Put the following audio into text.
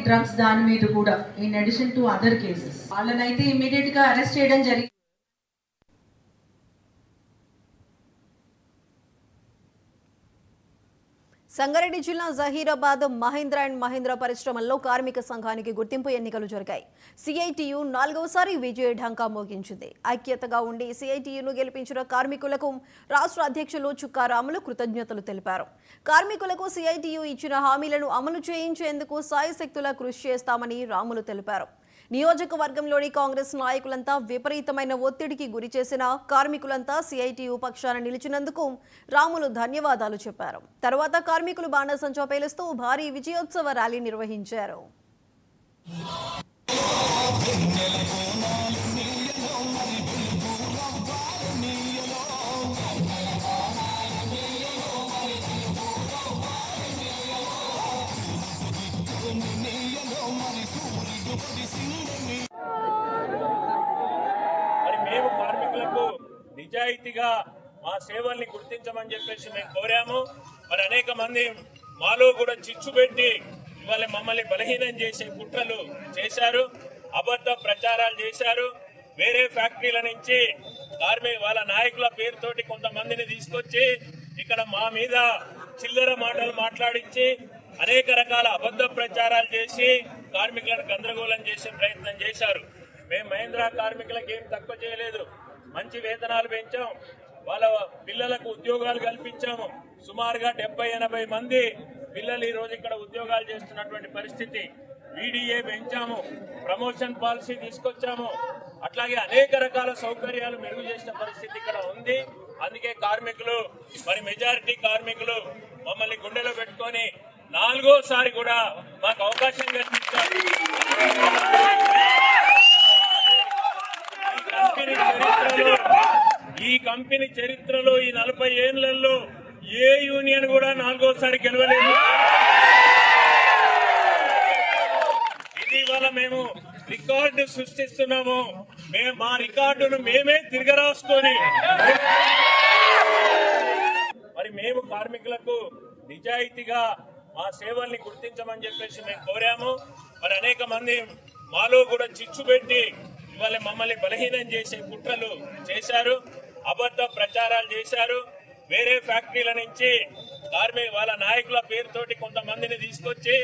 Drugs దాని మీద కూడా in addition to other cases వాళ్ళనైతే ఇమీడియట్ గా అరెస్ట్ చేయడం జరిగింది. సంగారెడ్డి జిల్లా జహీరాబాద్ మహేంద్ర అండ్ మహేంద్ర పరిశ్రమల్లో కార్మిక సంఘానికి గుర్తింపు ఎన్నికలు జరిగాయి. సిఐటియు 4వసారి విజయ ఢంకా మోగించింది. ఐక్యతగా ఉండి సిఐటియును గెలిపించిన కార్మికులకు రాష్ట్ర అధ్యక్షులు చుక్కా రాములు కృతజ్ఞతలు తెలిపారు. కార్మికులకు సిఐటియు ఇచ్చిన హామీలను అమలు చేయించేందుకు సాయశక్తులా కృషి చేస్తామని రాములు తెలిపారు. నియోజకవర్గంలోని కాంగ్రెస్ నాయకులంతా విపరీతమైన ఒత్తిడికి గురి చేసిన కార్మికులంతా సిఐటియు పక్షాన నిలిచినందుకు రాములు ధన్యవాదాలు చెప్పారు. తర్వాత కార్మికులు బాణసంచా పేలుస్తూ భారీ విజయోత్సవ ర్యాలీ నిర్వహించారు. మరి మేము కార్మికులకు నిజాయితీగా మా సేవల్ని గుర్తించమని చెప్పేసి మేము కోరాము. మరి అనేక మంది మాలో కూడా చిచ్చు పెట్టి ఇవాళ మమ్మల్ని బలహీనం చేసే కుట్రలు చేశారు, అబద్ధ ప్రచారాలు చేశారు. వేరే ఫ్యాక్టరీల నుంచి వాళ్ళ నాయకుల పేరుతోటి కొంతమందిని తీసుకొచ్చి ఇక్కడ మా మీద చిల్లర మాటలు మాట్లాడించి అనేక రకాల అబద్ధ ప్రచారాలు చేసి కార్మికులను గందరగోళం చేసే ప్రయత్నం చేశారు. మేము మహేంద్ర కార్మికులకు ఏం తక్కువ చేయలేదు. మంచి వేతనాలు పెంచాం, వాళ్ళ పిల్లలకు ఉద్యోగాలు కల్పించాము. సుమారుగా 70-80 మంది పిల్లలు ఈ రోజు ఇక్కడ ఉద్యోగాలు చేస్తున్నటువంటి పరిస్థితి. వీడిఏ పెంచాము, ప్రమోషన్ పాలసీ తీసుకొచ్చాము. అట్లాగే అనేక రకాల సౌకర్యాలు మెరుగు చేసిన పరిస్థితి ఇక్కడ ఉంది. అందుకే కార్మికులు మరి మెజారిటీ కార్మికులు మమ్మల్ని గుండెలో పెట్టుకొని 4వసారి కూడా మాకు అవకాశం కల్పించారు. ఈ కంపెనీ చరిత్రలో ఈ 40 ఏళ్లలో ఏ యూనియన్ కూడా 4వసారి గెలవలేదు. ఇది వల్ల మేము రికార్డు సృష్టిస్తున్నాము. మా రికార్డును మేమే తిరగరాసుకొని మరి మేము కార్మికులకు నిజాయితీగా మా సేవల్ని గుర్తించమని చెప్పేసి మేము కోరాము. మరి అనేక మంది మాలో కూడా చిచ్చు పెట్టి ఇవాళ మమ్మల్ని బలహీనం చేసే కుట్రలు చేశారు, అబద్ధ ప్రచారాలు చేశారు. వేరే ఫ్యాక్టరీల నుంచి వాళ్ళ నాయకుల పేరుతోటి కొంతమందిని తీసుకొచ్చి